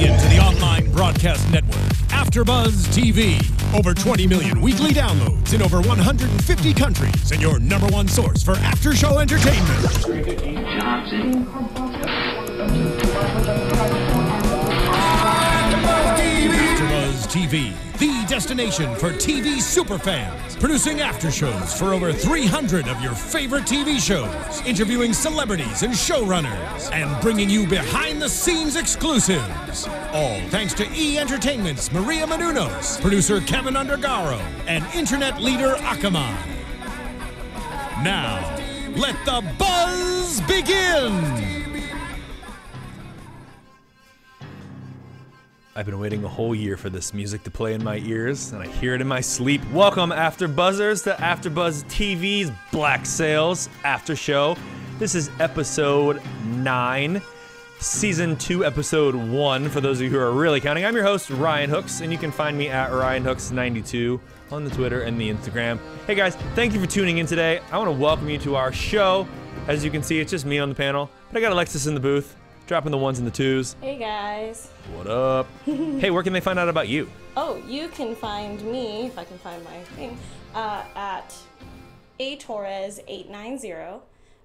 into the online broadcast network, AfterBuzz TV. Over 20 million weekly downloads in over 150 countries, and your #1 source for after-show entertainment. AfterBuzz TV, the destination for TV superfans. Producing aftershows for over 300 of your favorite TV shows, interviewing celebrities and showrunners, and bringing you behind-the-scenes exclusives. All thanks to E! Entertainment's Maria Menounos, producer Kevin Undergaro, and internet leader Akamai. Now, let the buzz begin! I've been waiting a whole year for this music to play in my ears, and I hear it in my sleep. Welcome, AfterBuzzers, to AfterBuzz TV's Black Sails After Show. This is episode 9, season 2, episode 1, for those of you who are really counting. I'm your host, Ryan Hooks, and you can find me at RyanHooks92 on the Twitter and the Instagram. Hey guys, thank you for tuning in today. I want to welcome you to our show. As you can see, it's just me on the panel, but I got Alexis in the booth, dropping the 1s and the 2s. Hey guys. What up? Hey, where can they find out about you? Oh, you can find me, if I can find my thing, at atorres890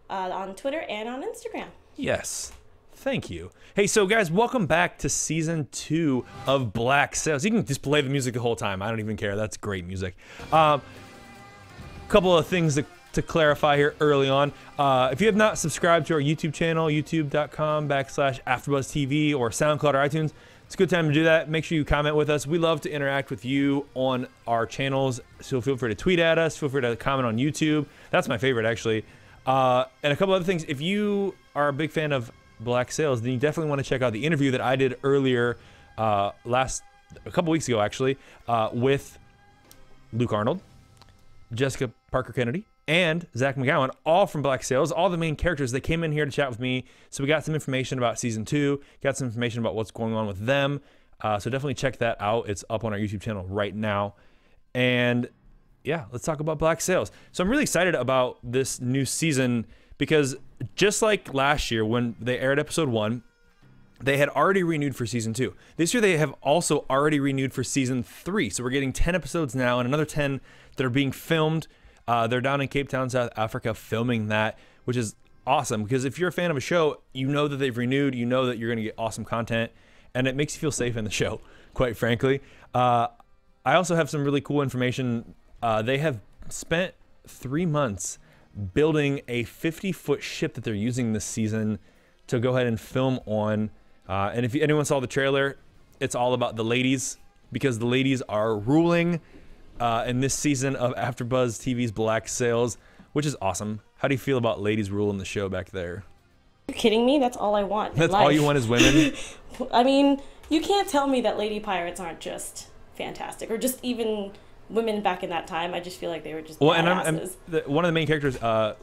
on Twitter and on Instagram. Yes. Thank you. Hey, so guys, welcome back to season 2 of Black Sails. You can just play the music the whole time. I don't even care. That's great music. Couple of things to clarify here early on. If you have not subscribed to our YouTube channel, youtube.com/AfterBuzzTV or SoundCloud or iTunes, it's a good time to do that. Make sure you comment with us. We love to interact with you on our channels, so feel free to tweet at us. Feel free to comment on YouTube. That's my favorite, actually. And a couple other things. If you are a big fan of Black Sails, then you definitely want to check out the interview that I did earlier, a couple weeks ago, actually, with Luke Arnold, Jessica Parker Kennedy, and Zach McGowan, all from Black Sails, all the main characters. They came in here to chat with me, so we got some information about season 2, got some information about what's going on with them, so definitely check that out. It's up on our YouTube channel right now. And yeah, let's talk about Black Sails. So I'm really excited about this new season because just like last year when they aired episode 1, they had already renewed for season 2. This year they have also already renewed for season 3, so we're getting 10 episodes now and another 10 that are being filmed. They're down in Cape Town, South Africa, filming that, which is awesome because if you're a fan of a show, you know that they've renewed, you know that you're going to get awesome content, and it makes you feel safe in the show, quite frankly. I also have some really cool information. They have spent 3 months building a 50-foot ship that they're using this season to go ahead and film on. And if anyone saw the trailer, it's all about the ladies because the ladies are ruling in this season of AfterBuzz TV's Black Sails, which is awesome. How do you feel about ladies ruling the show back there? Are you kidding me? That's all I want in That's life. all you want is women? I mean, you can't tell me that lady pirates aren't just fantastic, or just even women back in that time. I just feel like they were just badasses. One of the main characters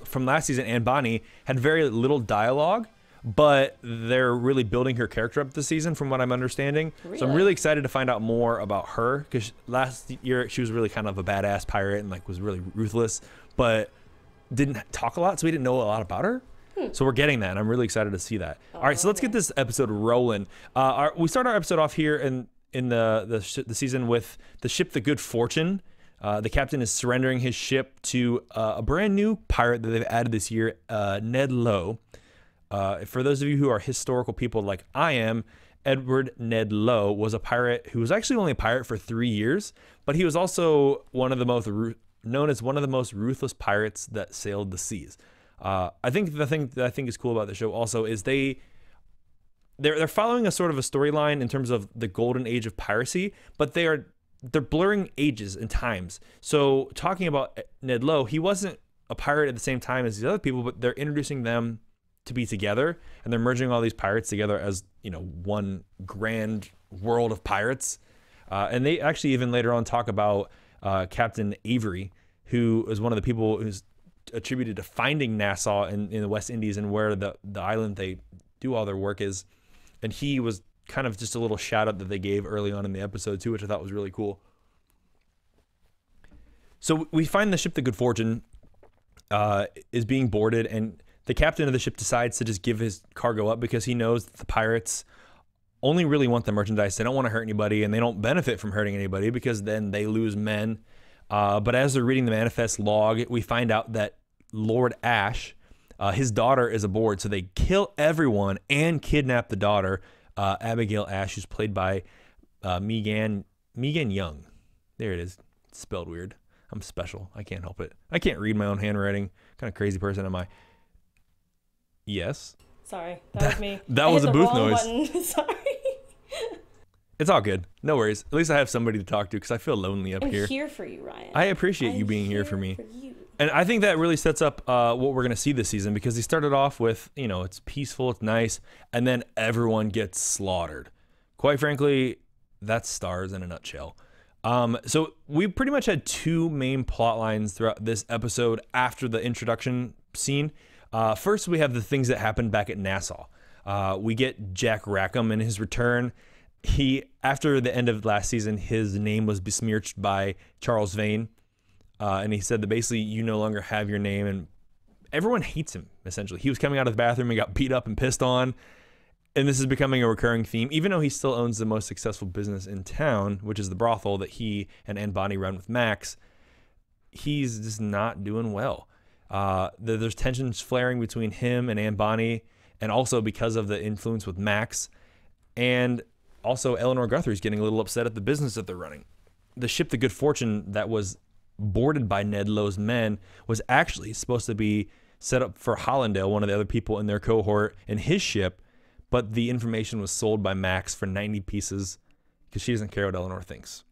from last season, Anne Bonny, had very little dialogue, but they're really building her character up this season from what I'm understanding. Really? So I'm really excited to find out more about her because last year she was really kind of a badass pirate and like was really ruthless, but didn't talk a lot, so we didn't know a lot about her. So we're getting that, and I'm really excited to see that. All right, so let's get this episode rolling. We start our episode off here in the season with the ship, the Good Fortune. The captain is surrendering his ship to a brand new pirate that they've added this year, Ned Lowe. For those of you who are historical people like I am, Edward Ned Lowe was a pirate who was actually only a pirate for 3 years, but he was also known as one of the most ruthless pirates that sailed the seas. I think the thing that I think is cool about the show also is they're following a sort of a storyline in terms of the golden age of piracy, but they're blurring ages and times. So talking about Ned Lowe, he wasn't a pirate at the same time as these other people, but they're introducing them to be together, and they're merging all these pirates together as, you know, one grand world of pirates. And they actually even later on talk about Captain Avery, who is one of the people who's attributed to finding Nassau in the West Indies and where the island they do all their work is. And he was kind of just a little shout out that they gave early on in the episode too, which I thought was really cool. So we find the ship, the Good Fortune, is being boarded, and the captain of the ship decides to just give his cargo up because he knows that the pirates only really want the merchandise. They don't want to hurt anybody, and they don't benefit from hurting anybody because then they lose men. But as they're reading the manifest log, we find out that Lord Ash, his daughter is aboard, so they kill everyone and kidnap the daughter, Abigail Ash, who's played by Megan Young. There it is. It's spelled weird. I'm special. I can't help it. I can't read my own handwriting. What kind of crazy person am I? Yes. Sorry, that was me. That was a booth noise. Sorry. It's all good. No worries. At least I have somebody to talk to because I feel lonely up here. I'm here for you, Ryan. I appreciate you being here for me. And I think that really sets up what we're going to see this season, because he started off with, you know, it's peaceful, it's nice, and then everyone gets slaughtered. Quite frankly, that's Starz in a nutshell. So we pretty much had two main plot lines throughout this episode after the introduction scene. First, we have the things that happened back at Nassau. We get Jack Rackham in his return. After the end of last season, his name was besmirched by Charles Vane. And he said that basically you no longer have your name, and everyone hates him, essentially. He was coming out of the bathroom and got beat up and pissed on. And this is becoming a recurring theme, even though he still owns the most successful business in town, which is the brothel that he and Anne Bonny run with Max. He's just not doing well. There's tensions flaring between him and Anne Bonny, and also because of the influence with Max. And also Eleanor Guthrie's getting a little upset at the business that they're running. The ship, the Good Fortune, that was boarded by Ned Lowe's men was actually supposed to be set up for Hollandale, one of the other people in their cohort, in his ship, but the information was sold by Max for 90 pieces because she doesn't care what Eleanor thinks.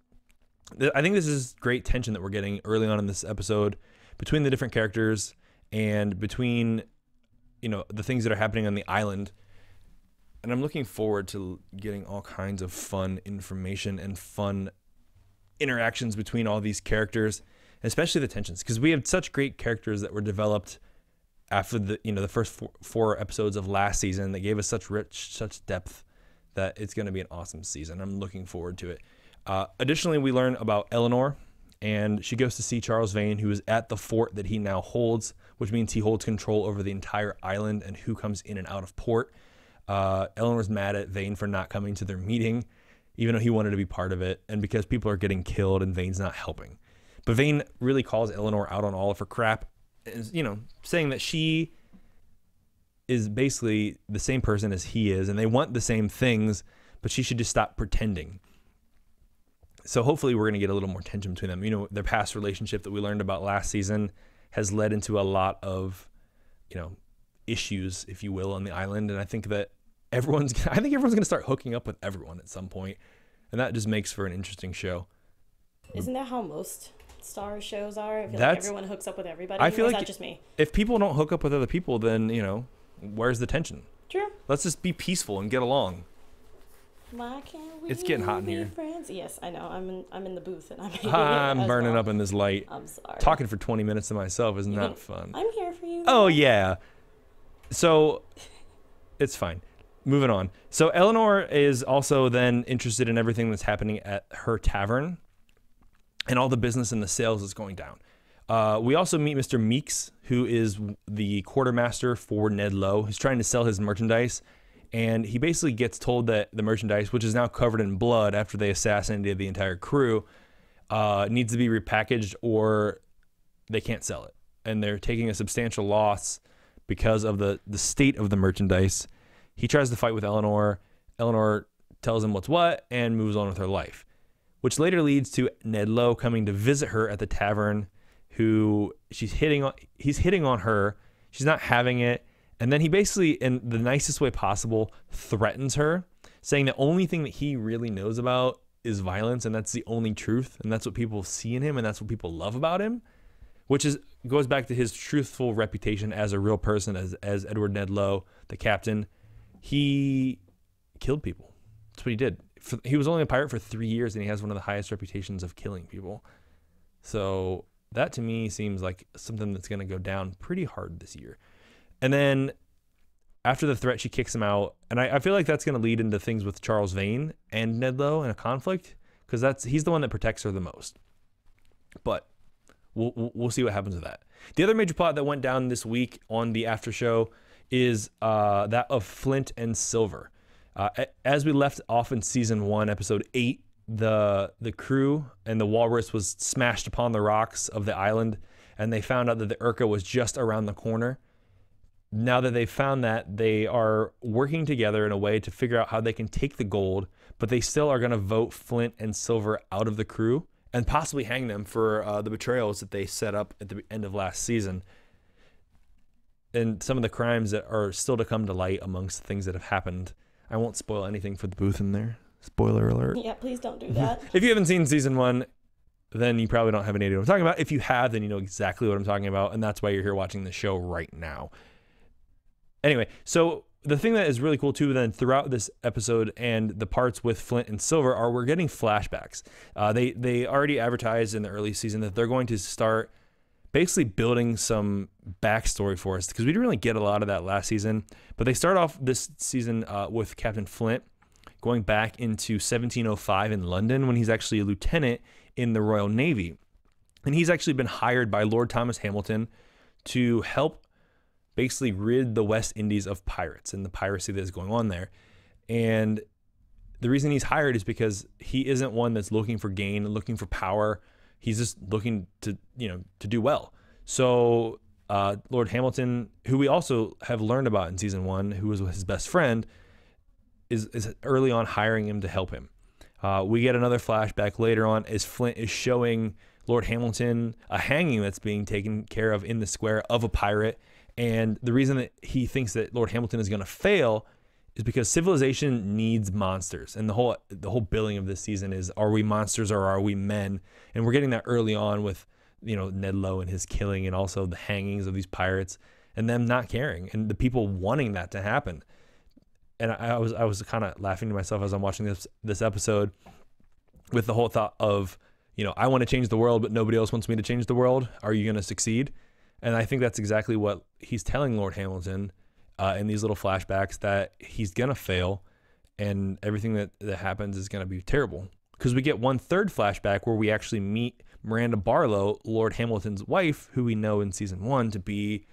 I think this is great tension that we're getting early on in this episode between the different characters and between, you know, the things that are happening on the island. And I'm looking forward to getting all kinds of fun information and fun interactions between all these characters, especially the tensions, because we have such great characters that were developed after the first four episodes of last season that gave us such depth that it's going to be an awesome season. I'm looking forward to it. Additionally, we learn about Eleanor, and she goes to see Charles Vane, who is at the fort that he now holds, which means he holds control over the entire island and who comes in and out of port. Eleanor's mad at Vane for not coming to their meeting, even though he wanted to be part of it, and because people are getting killed and Vane's not helping. But Vane really calls Eleanor out on all of her crap, you know, saying that she is basically the same person as he is, and they want the same things, but she should just stop pretending. So hopefully we're going to get a little more tension between them. You know, their past relationship that we learned about last season has led into a lot of, you know, issues, if you will, on the island, and I think everyone's going to start hooking up with everyone at some point, and that just makes for an interesting show. Isn't that how most Starz shows are? I feel like everyone hooks up with everybody. I feel like that just me? If people don't hook up with other people, then, you know, where's the tension? True. Let's just be peaceful and get along. Why can't we? It's getting hot in here. Friends? Yes, I know. I'm in the booth and I'm burning up in this light. I'm sorry. Talking for 20 minutes to myself is not fun. I'm here for you. Oh yeah. So it's fine. Moving on. So Eleanor is also then interested in everything that's happening at her tavern and all the business and the sales that's going down. We also meet Mr. Meeks, who is the quartermaster for Ned Lowe. He's trying to sell his merchandise, and he basically gets told that the merchandise, which is now covered in blood after they assassinated the entire crew, needs to be repackaged or they can't sell it. And they're taking a substantial loss because of the state of the merchandise. He tries to fight with Eleanor. Eleanor tells him what's what and moves on with her life, which later leads to Ned Lowe coming to visit her at the tavern, who he's hitting on her. She's not having it. And then he basically, in the nicest way possible, threatens her, saying the only thing that he really knows about is violence, and that's the only truth, and that's what people see in him, and that's what people love about him, which goes back to his truthful reputation as a real person, as Edward Ned Lowe, the captain. He killed people. That's what he did. He was only a pirate for 3 years, and he has one of the highest reputations of killing people. So that to me seems like something that's going to go down pretty hard this year. And then after the threat, she kicks him out. And I feel like that's going to lead into things with Charles Vane and Ned Lowe in a conflict, because he's the one that protects her the most. But we'll see what happens with that. The other major plot that went down this week on the after show is that of Flint and Silver. As we left off in season 1, episode 8, the crew and the walrus was smashed upon the rocks of the island, and they found out that the Urca was just around the corner. Now that they found that, they are working together in a way to figure out how they can take the gold, but they still are going to vote Flint and Silver out of the crew and possibly hang them for the betrayals that they set up at the end of last season. And some of the crimes that are still to come to light amongst the things that have happened. I won't spoil anything for the booth in there. Spoiler alert. Yeah, please don't do that. If you haven't seen season 1, then you probably don't have any idea what I'm talking about. If you have, then you know exactly what I'm talking about, and that's why you're here watching the show right now. Anyway, so the thing that is really cool too then throughout this episode and the parts with Flint and Silver are we're getting flashbacks. They already advertised in the early season that they're going to start basically building some backstory for us, because we didn't really get a lot of that last season. But they start off this season with Captain Flint going back into 1705 in London when he's actually a lieutenant in the Royal Navy. And he's actually been hired by Lord Thomas Hamilton to help basically rid the West Indies of pirates and the piracy that is going on there. And the reason he's hired is because he isn't one that's looking for gain, looking for power. He's just looking to, to do well. So Lord Hamilton, who we also have learned about in season 1, who was his best friend, is early on hiring him to help him. We get another flashback later on as Flint is showing Lord Hamilton a hanging that's being taken care of in the square of a pirate. And the reason that he thinks that Lord Hamilton is going to fail is because civilization needs monsters. And the whole billing of this season is, are we monsters or are we men? And we're getting that early on with, Ned Lowe and his killing, and also the hangings of these pirates and them not caring and the people wanting that to happen. And I was kind of laughing to myself as I'm watching this episode with the whole thought of, I want to change the world, but nobody else wants me to change the world. Are you going to succeed? And I think that's exactly what he's telling Lord Hamilton in these little flashbacks, that he's going to fail and everything that happens is going to be terrible. Because we get one third flashback where we actually meet Miranda Barlow, Lord Hamilton's wife, who we know in season 1 to be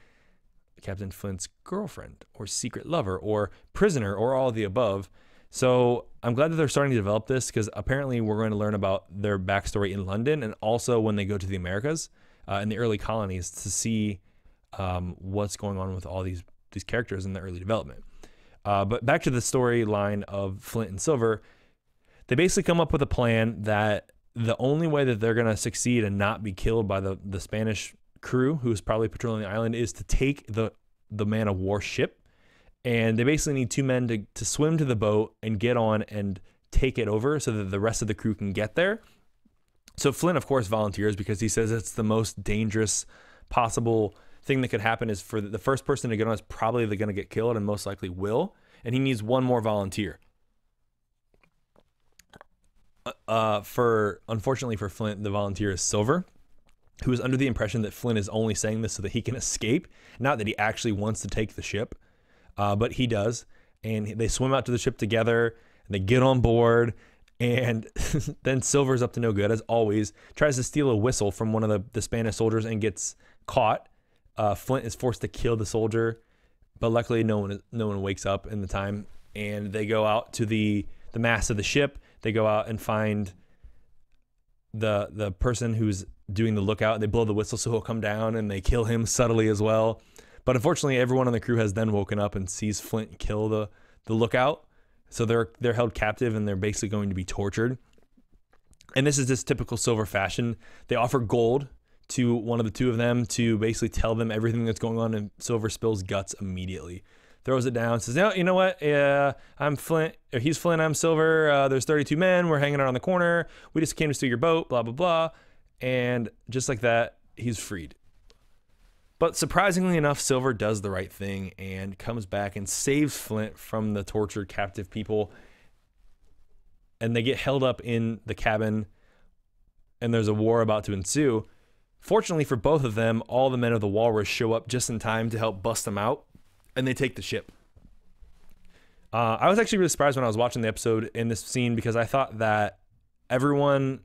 Captain Flint's girlfriend or secret lover or prisoner or all of the above. So I'm glad that they're starting to develop this, because apparently we're going to learn about their backstory in London and also when they go to the Americas in the early colonies to see what's going on with all these characters in the early development. But back to the storyline of Flint and Silver, they basically come up with a plan that the only way that they're going to succeed and not be killed by the Spanish crew, who's probably patrolling the island, is to take the man of war ship. And they basically need 2 men to swim to the boat and get on and take it over so that the rest of the crew can get there. So Flint, of course, volunteers because he says it's the most dangerous possible thing that could happen, is for the first person to get on is probably going to get killed and most likely will. And he needs 1 more volunteer. Unfortunately for Flint, the volunteer is Silver, who is under the impression that Flint is only saying this so that he can escape, not that he actually wants to take the ship, but he does. And they swim out to the ship together, and they get on board, and then Silver's up to no good, as always, tries to steal a whistle from one of the Spanish soldiers and gets caught. Flint is forced to kill the soldier, but luckily no one wakes up in the time, and they go out to the mast of the ship. They go out and find the person who's doing the lookout. They blow the whistle so he'll come down, and they kill him subtly as well. But unfortunately, everyone on the crew has then woken up and sees Flint kill the lookout. So they're held captive, and they're basically going to be tortured. And this is just typical Silver fashion. They offer gold to one of the 2 of them to basically tell them everything that's going on, and Silver spills guts immediately. Throws it down, says, "No, you know what? I'm Flint. Or he's Flint. I'm Silver. There's 32 men. We're hanging out on the corner. We just came to steal your boat. Blah blah blah." And just like that, he's freed. But surprisingly enough, Silver does the right thing and comes back and saves Flint from the tortured captive people. And they get held up in the cabin, and there's a war about to ensue. Fortunately for both of them, all the men of the Walrus show up just in time to help bust them out, and they take the ship. I was actually really surprised when I was watching the episode in this scene, because I thought that everyone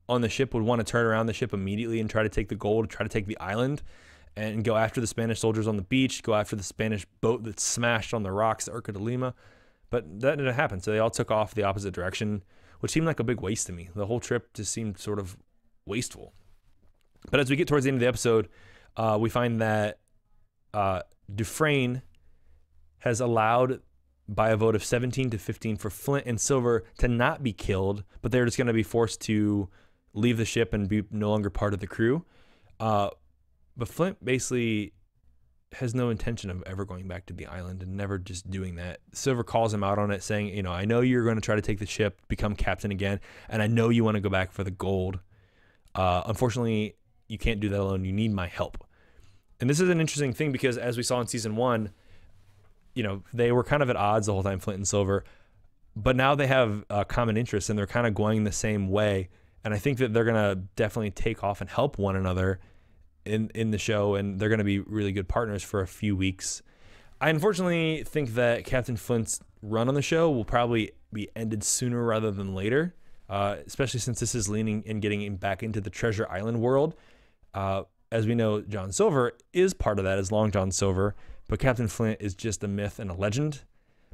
on the ship would want to turn around the ship immediately and try to take the gold, try to take the island, and go after the Spanish soldiers on the beach, go after the Spanish boat that's smashed on the rocks, the Urca de Lima. But that didn't happen. So they all took off the opposite direction, which seemed like a big waste to me. The whole trip just seemed sort of wasteful. But as we get towards the end of the episode, we find that Dufresne has allowed, by a vote of 17-15, for Flint and Silver to not be killed, but they're just going to be forced to leave the ship and be no longer part of the crew. But Flint basically has no intention of ever going back to the island and never just doing that. Silver calls him out on it, saying, you know, I know you're going to try to take the ship, become captain again, and I know you want to go back for the gold. Unfortunately, you can't do that alone. You need my help. And this is an interesting thing because as we saw in season 1, you know, they were kind of at odds the whole time, Flint and Silver, but now they have a common interest and they're kind of going the same way. And I think that they're going to definitely take off and help one another in the show, and they're going to be really good partners for a few weeks. I unfortunately think that Captain Flint's run on the show will probably be ended sooner rather than later, especially since this is leaning and getting him back into the Treasure Island world. As we know, John Silver is part of that as Long John Silver, but Captain Flint is just a myth and a legend.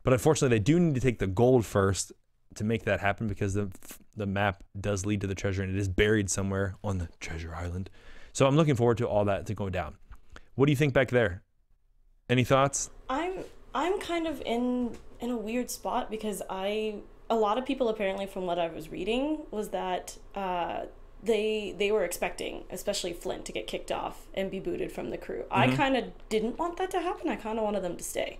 But unfortunately, they do need to take the gold first to make that happen because the map does lead to the treasure and it is buried somewhere on the Treasure Island. So I'm looking forward to all that to go down. What do you think back there? Any thoughts? I'm kind of in a weird spot because a lot of people apparently from what I was reading was that they were expecting, especially Flint, to get kicked off and be booted from the crew. I kind of didn't want that to happen. I kind of wanted them to stay.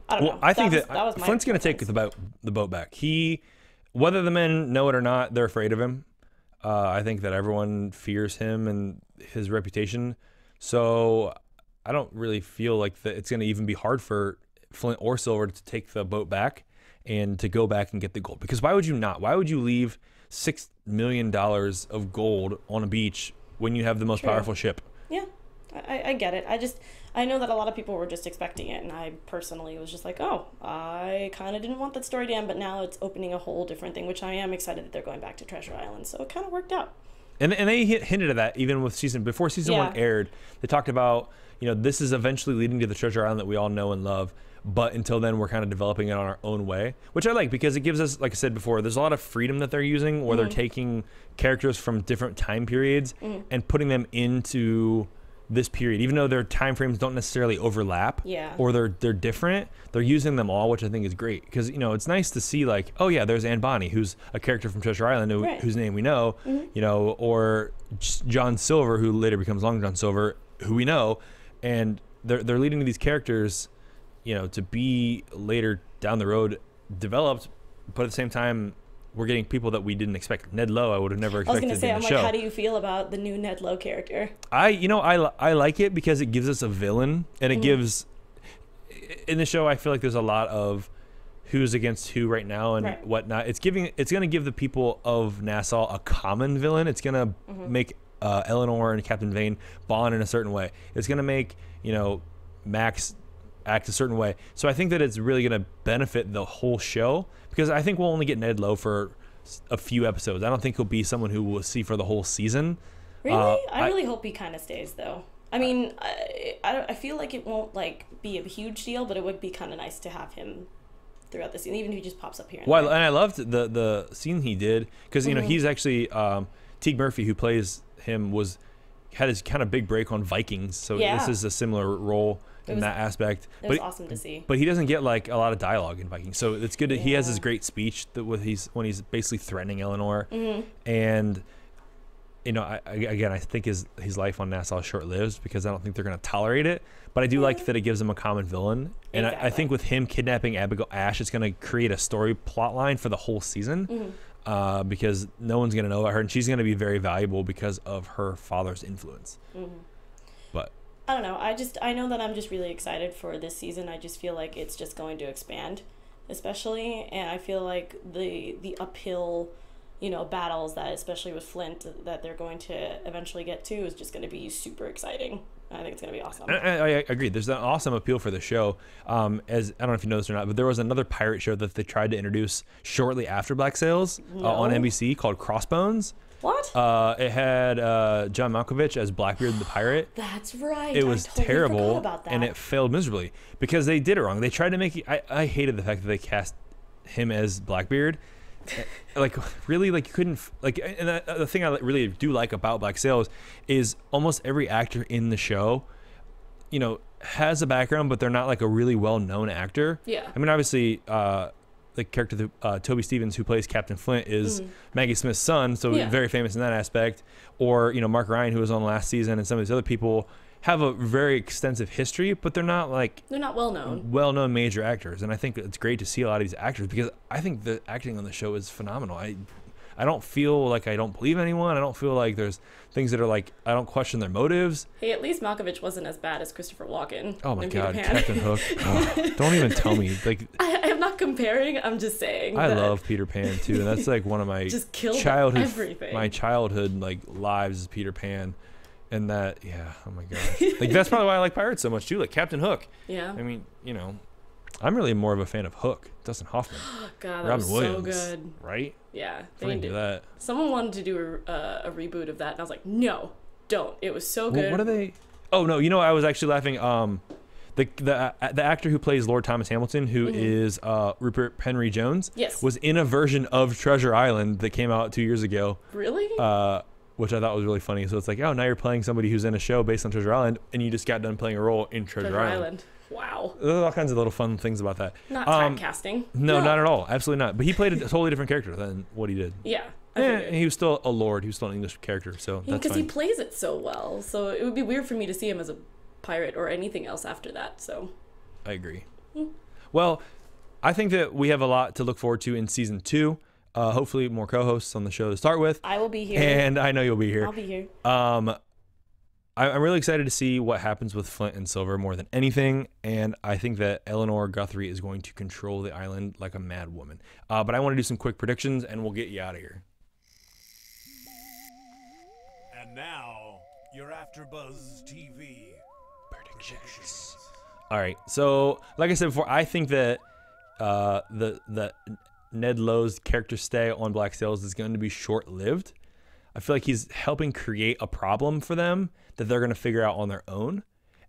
I don't know. I think that Flint's going to take the boat back. Whether the men know it or not, they're afraid of him. I think that everyone fears him and his reputation. So I don't really feel like that it's going to even be hard for Flint or Silver to take the boat back and to go back and get the gold. Because why would you not? Why would you leave $6 million of gold on a beach when you have the most powerful ship? Yeah, I get it. I know that a lot of people were just expecting it, and I personally was just like, oh, I kind of didn't want that story to end, but now it's opening a whole different thing, which I am excited that they're going back to Treasure Island, so it kind of worked out. And they hinted at that even with before season 1 aired. They talked about, you know, this is eventually leading to the Treasure Island that we all know and love, but until then we're kind of developing it on our own way, which I like because it gives us, like I said before, there's a lot of freedom that they're using where they're taking characters from different time periods and putting them into this period, even though their time frames don't necessarily overlap, or they're different. They're using them all, which I think is great because, you know, it's nice to see like, oh yeah, there's Anne Bonny, who's a character from Treasure Island, whose name we know, you know, or John Silver, who later becomes Long John Silver, who we know, and they're leading to these characters, you know, to be later down the road developed, but at the same time, we're getting people that we didn't expect. Ned Lowe, I would have never expected to be in the show. I was going to say, I'm like, how do you feel about the new Ned Lowe character? I like it because it gives us a villain, and it gives, in the show, I feel like there's a lot of who's against who right now and whatnot. It's going to give the people of Nassau a common villain. It's going to make Eleanor and Captain Vane bond in a certain way. It's going to make, you know, Max act a certain way. So I think that it's really going to benefit the whole show because I think we'll only get Ned Lowe for a few episodes. I don't think he'll be someone who we'll see for the whole season. Really? I really hope he kind of stays though. I mean, I feel like it won't like be a huge deal, but it would be kind of nice to have him throughout the scene, even if he just pops up here and there. And I loved the scene he did because, you know, he's actually Teague Murphy, who plays him, had his kind of big break on Vikings. So this is a similar role in that aspect. It was awesome to see. But he doesn't get like a lot of dialogue in Vikings, so it's good that he has this great speech when he's basically threatening Eleanor, and you know, I think his life on Nassau is short-lived because I don't think they're going to tolerate it. But I do like that it gives him a common villain, and I think with him kidnapping Abigail Ash, it's going to create a story plot line for the whole season. Because no one's going to know about her, and she's going to be very valuable because of her father's influence. But I don't know. I know that I'm just really excited for this season. I just feel like it's just going to expand, especially, and I feel like the uphill, you know, battles that, especially with Flint, that they're going to eventually get to is just going to be super exciting. I think it's going to be awesome. I agree. There's an awesome appeal for the show. As I don't know if you know this or not, but there was another pirate show that they tried to introduce shortly after Black Sails on NBC called Crossbones. What? It had John Malkovich as Blackbeard the pirate. That's right. It was totally terrible, about that. and it failed miserably because they did it wrong. They tried to make it. I hated the fact that they cast him as Blackbeard. Like really, like you couldn't like. And the thing I really do like about Black Sails is almost every actor in the show, you know, has a background, but they're not like a really well-known actor. Yeah. I mean, obviously, the character Toby Stevens, who plays Captain Flint, is Maggie Smith's son, so very famous in that aspect. Or you know, Mark Ryan, who was on last season, and some of these other people have a very extensive history, but they're not well-known major actors. And I think it's great to see a lot of these actors because I think the acting on the show is phenomenal. I don't feel like I don't believe anyone. I don't feel like there's things that are like I don't question their motives. Hey, at least Malkovich wasn't as bad as Christopher Walken. Oh my God, Captain Hook! Oh, don't even tell me. Like I'm not comparing. I'm just saying. I love Peter Pan too, and that's like one of my childhood like lives is Peter Pan, and that oh my gosh, like that's probably why I like pirates so much too. Like Captain Hook. Yeah. I mean, you know, I'm really more of a fan of Hook, Dustin Hoffman. God, that Robin was Williams, so good. Right? Yeah, they do that. Someone wanted to do a reboot of that, and I was like, no, don't. It was so good. What are they? Oh no, you know, I was actually laughing. The actor who plays Lord Thomas Hamilton, who is Rupert Henry Jones, was in a version of Treasure Island that came out 2 years ago. Really? Which I thought was really funny. So it's like, oh, now you're playing somebody who's in a show based on Treasure Island, and you just got done playing a role in Treasure Island. Wow. There's all kinds of little fun things about that. Not typecasting. No, not at all. Absolutely not. But he played a totally different character than what he did. Yeah. And he was still a lord. He was still an English character. So that's fine. Because he plays it so well. So it would be weird for me to see him as a pirate or anything else after that. So I agree. Well, I think that we have a lot to look forward to in season 2. Hopefully more co-hosts on the show to start with. I will be here. And I know you'll be here. I'll be here. I'm really excited to see what happens with Flint and Silver more than anything, and I think that Eleanor Guthrie is going to control the island like a mad woman. But I want to do some quick predictions, and we'll get you out of here. And now, your AfterBuzz TV predictions. All right, so like I said before, I think that the Ned Lowe's character stay on Black Sails is going to be short-lived. I feel like he's helping create a problem for them that they're going to figure out on their own.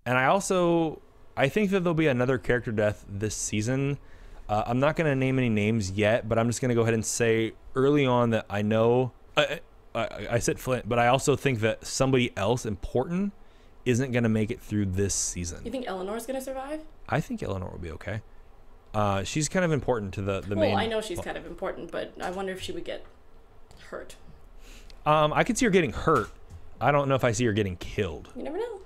And I think that there'll be another character death this season. I'm not going to name any names yet, but I'm just going to go ahead and say early on that I know, I said Flint, but I also think that somebody else important isn't going to make it through this season. You think Eleanor's going to survive? I think Eleanor will be okay. She's kind of important to the main. Well, I know she's kind of important, but I wonder if she would get hurt. I could see her getting hurt. I don't know if I see her getting killed. You never know.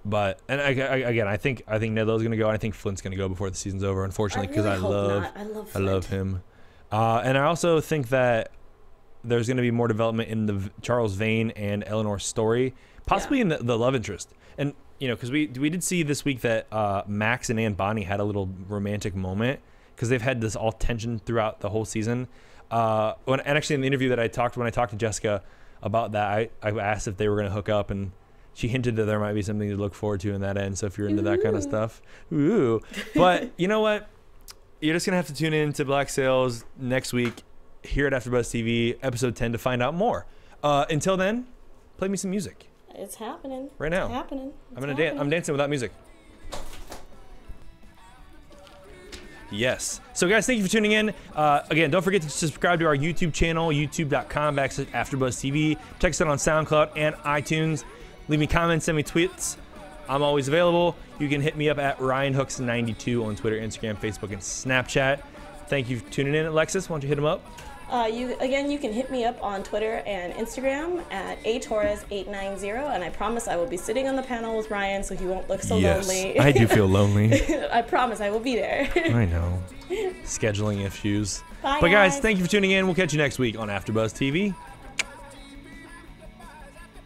But again, I think Ned Lowe's gonna go, and I think Flint's gonna go before the season's over. Unfortunately, because I love him. And I also think that there's gonna be more development in the Charles Vane and Eleanor's story, possibly in the love interest. And you know, because we did see this week that Max and Anne Bonny had a little romantic moment because they've had this all tension throughout the whole season. And actually in the interview that when I talked to Jessica about that, I asked if they were going to hook up, and she hinted that there might be something to look forward to in that end. So if you're into that kind of stuff, ooh. But you know what? You're just going to have to tune in to Black Sails next week here at AfterBuzz TV, episode 10, to find out more. Until then, play me some music. It's happening. Right now. It's happening. I'm dancing without music. Yes. So guys, thank you for tuning in. Again, don't forget to subscribe to our YouTube channel, youtube.com/AfterBuzzTV. Check us out on SoundCloud and iTunes. Leave me comments, send me tweets. I'm always available. You can hit me up at RyanHooks92 on Twitter, Instagram, Facebook, and Snapchat. Thank you for tuning in. Alexis, why don't you hit them up? You can hit me up on Twitter and Instagram at atorres890, and I promise I will be sitting on the panel with Ryan, so he won't look so lonely. I do feel lonely. I promise I will be there. I know. Scheduling issues. Bye, but guys, thank you for tuning in. We'll catch you next week on AfterBuzz TV.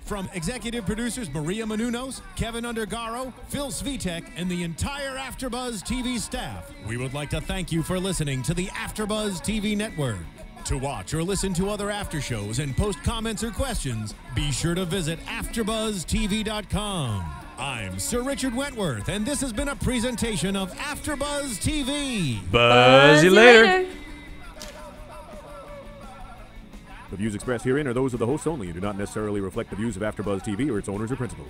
From executive producers Maria Menounos, Kevin Undergaro, Phil Svitek, and the entire AfterBuzz TV staff, we would like to thank you for listening to the AfterBuzz TV network. To watch or listen to other after shows and post comments or questions, be sure to visit AfterBuzzTV.com. I'm Sir Richard Wentworth, and this has been a presentation of AfterBuzz TV. Buzz you later. The views expressed herein are those of the hosts only and do not necessarily reflect the views of AfterBuzz TV or its owners or principals.